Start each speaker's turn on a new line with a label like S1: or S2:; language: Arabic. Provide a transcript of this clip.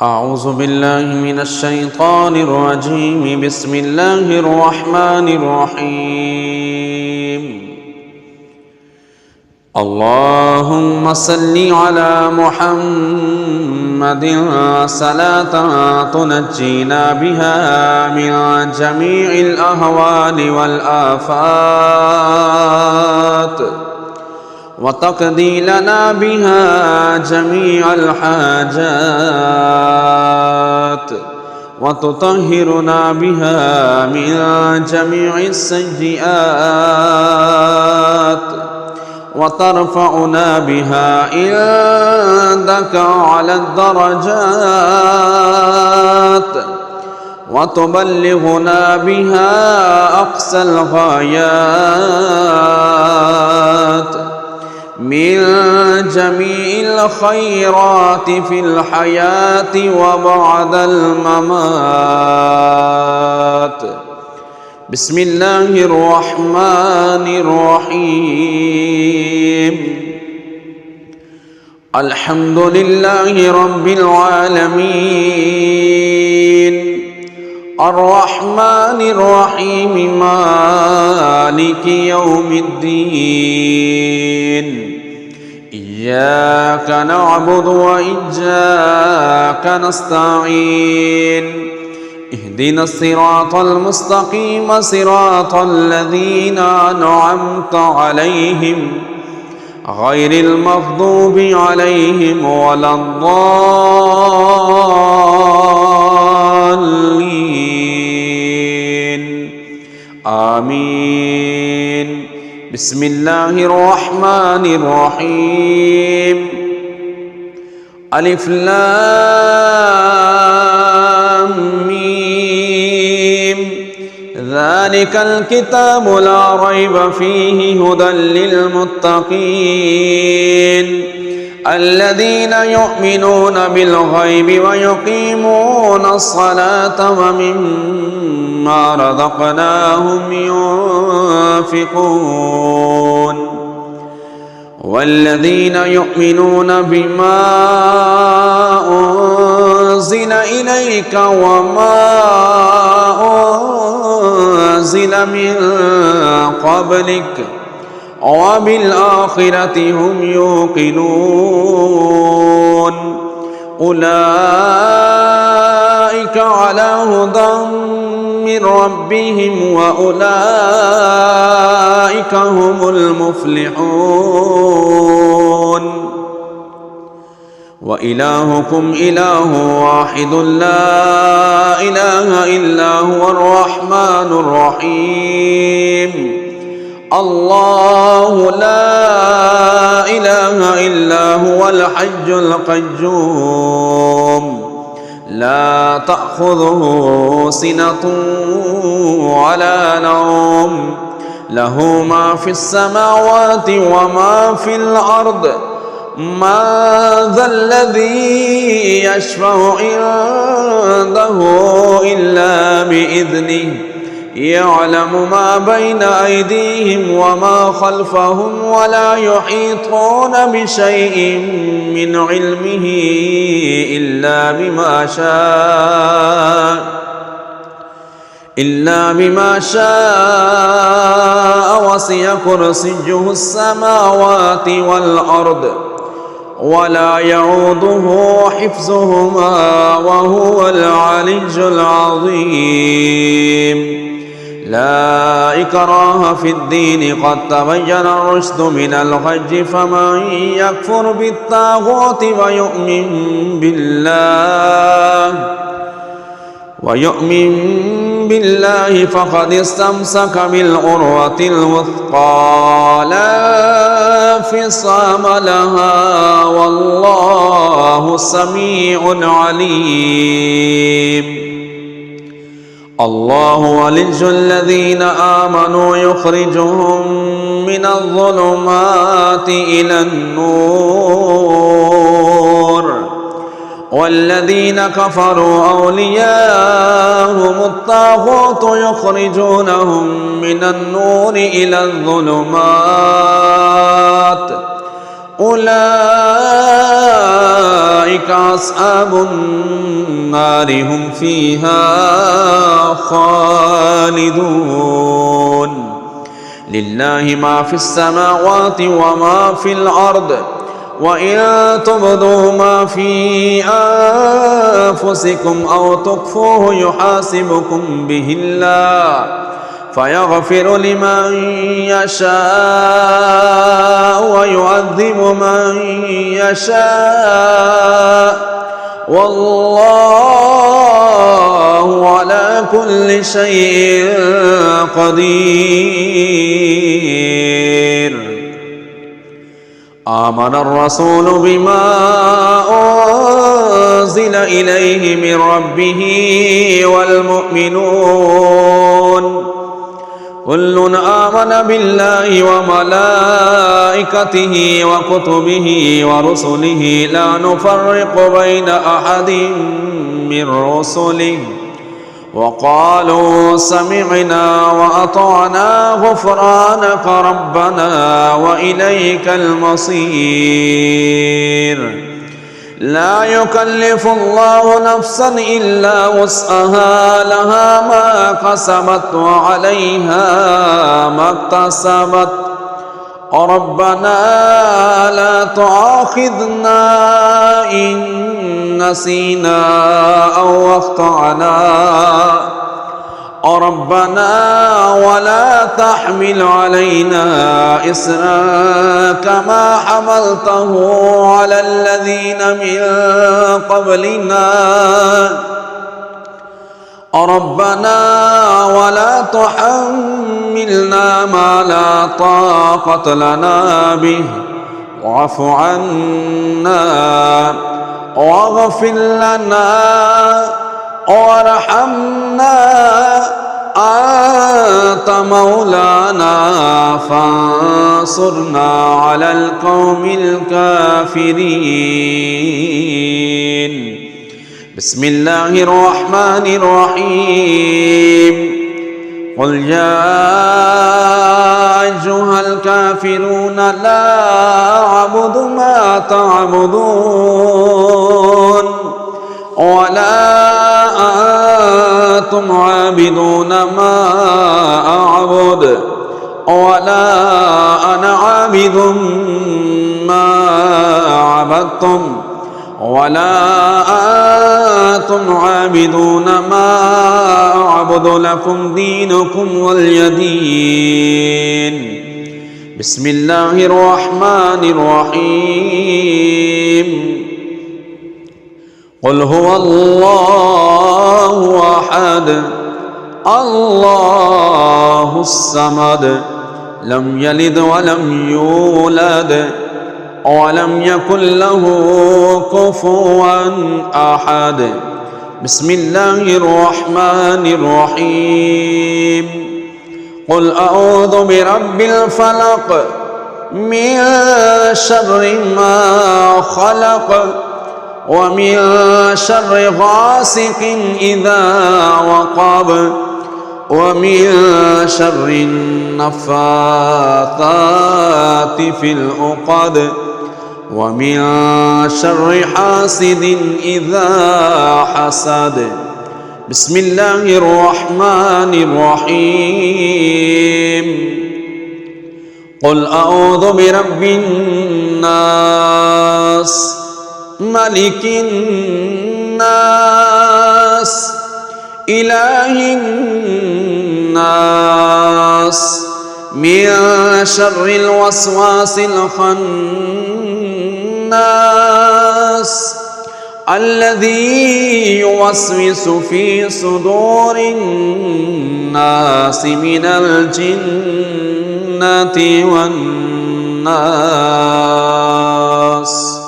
S1: أعوذ بالله من الشيطان الرجيم. بسم الله الرحمن الرحيم. اللهم صل على محمد صلاة تنجينا بها من جميع الأهوال والآفات وتقضي لنا بها جميع الحاجات وتطهرنا بها من جميع السيئات وترفعنا بها عندك على الدرجات وتبلغنا بها أقصى الغايات من جميع الخيرات في الحياة وبعد الممات. بسم الله الرحمن الرحيم. الحمد لله رب العالمين الرحمن الرحيم مالك يوم الدين. إياك نعبد وإياك نستعين. اهدنا الصراط المستقيم صراط الذين أنعمت عليهم غير المغضوب عليهم ولا الضالين. آمين. بسم الله الرحمن الرحيم. ألف لام ميم. ذلك الكتاب لا ريب فيه هدى للمتقين الذين يؤمنون بالغيب ويقيمون الصلاة ومما رزقناهم ينفقون والذين يؤمنون بما أنزل إليك وما أنزل من قبلك وبالآخرة هم يوقنون أولئك على هدى من ربهم وأولئك هم المفلحون. وإلهكم إله واحد لا إله إلا هو الرحمن الرحيم. الله لا إله إلا هو الحي القيوم لا تأخذه سنة ولا نوم له ما في السماوات وما في الأرض. من ذا الذي يشفع عنده إلا بإذنه يعلم ما بين أيديهم وما خلفهم ولا يحيطون بشيء من علمه إلا بما شاء وسع كرسيه السماوات والأرض ولا يعوده حفظهما وهو العلي العظيم. لا إكراه في الدين قد تبين الرشد من الغي فمن يكفر بالطاغوت ويؤمن بالله فقد استمسك بالعروة الوثقى لا انفصام لها والله سميع عليم. الله ولي الذين آمنوا يخرجهم من الظلمات إلى النور والذين كفروا أولياءهم الطاغوت يخرجونهم من النور إلى الظلمات أولئك أصحاب النار هم فيها خالدون لله ما في السماوات وما في الأرض وإن تبدوا ما في أنفسكم أو تخفوه يحاسبكم به الله فيغفر لمن يشاء ويعذب من يشاء والله على كل شيء قدير. آمن الرسول بما أنزل إليه من ربه والمؤمنون كل آمن بالله وملائكته وكتبه ورسله لا نفرق بين أحد من رسله وقالوا سمعنا وأطعنا غفرانك ربنا وإليك المصير. لا يكلف الله نفسا إلا وسعها لها ما كسبت وعليها ما اكتسبت ربنا لا تؤاخذنا إن نسينا أو أخطأنا ربنا ولا تحمل علينا إصرا كما حملته على الذين من قبلنا ربنا ولا تحملنا ما لا طاقة لنا به واعف عنا واغفر لنا وارحمنا أنت مولانا فانصرنا على القوم الكافرين. بسم الله الرحمن الرحيم قل يا أيها الكافرون لا أعبد ما تعبدون ولا أنتم عابدون ما أعبد ولا أنا عابد ما عبدتم ولا أنتم عابدون ما أعبد لكم دينكم ولي دين. بسم الله الرحمن الرحيم قل هو الله أحد الله الصمد لم يلد ولم يولد ولم يكن له كفوا أحد. بسم الله الرحمن الرحيم قل أعوذ برب الفلق من شر ما خلق ومن شر غاسق إذا وقب ومن شر النفاثات في العقد ومن شر حاسد إذا حسد. بسم الله الرحمن الرحيم قل أعوذ برب الناس ملك الناس إله الناس من شر الوسواس الخناس الذي يوسوس في صدور الناس من الجنة والناس.